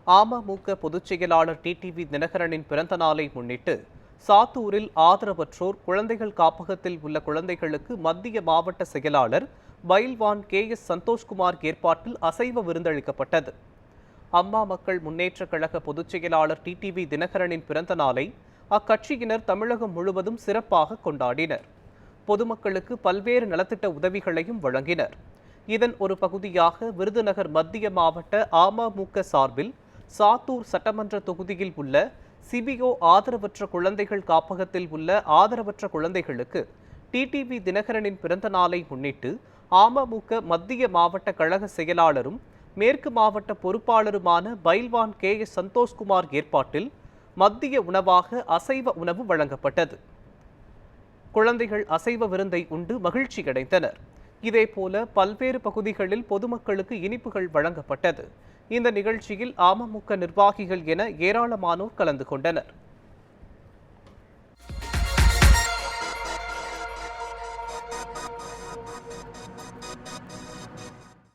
அமமுக பொதுச் செயலாளர் டிடிவி தினகரனின் பிறந்த நாளை முன்னிட்டு சாத்தூரில் ஆதரவற்றோர் குழந்தைகள் காப்பகத்தில் உள்ள குழந்தைகளுக்கு மத்திய மாவட்ட செயலாளர் பயில்வான் KS சந்தோஷ்குமார் ஏற்பாட்டில் அசைவ விருந்தளிக்கப்பட்டது. அம்மா மக்கள் முன்னேற்றக் கழக பொதுச் செயலாளர் டிடிவி தினகரனின் பிறந்த நாளை அக்கட்சியினர் தமிழகம் முழுவதும் சிறப்பாக கொண்டாடினர். பொதுமக்களுக்கு பல்வேறு நலத்திட்ட உதவிகளையும் வழங்கினர். இதன் ஒரு பகுதியாக விருதுநகர் மத்திய மாவட்ட அமமுக சார்பில் சாத்தூர் சட்டமன்ற தொகுதியில் உள்ள சிபிஓ ஆதரவற்ற குழந்தைகள் காப்பகத்தில் உள்ள ஆதரவற்ற குழந்தைகளுக்கு டிடிவி தினகரனின் பிறந்த நாளை முன்னிட்டு அமமுக மத்திய மாவட்ட கழக செயலாளரும் மேற்கு மாவட்ட பொறுப்பாளருமான பயில்வான் KS சந்தோஷ்குமார் ஏற்பாட்டில் மத்திய உணவாக அசைவ உணவு வழங்கப்பட்டது. குழந்தைகள் அசைவ விருந்தை உண்டு மகிழ்ச்சியடைந்தனர். இதேபோல பல்வேறு பகுதிகளில் பொதுமக்களுக்கு இனிப்புகள் வழங்கப்பட்டது. இந்த நிகழ்ச்சியில் அமமுக நிர்வாகிகள் என ஏராளமானோர் கலந்து கொண்டனர்.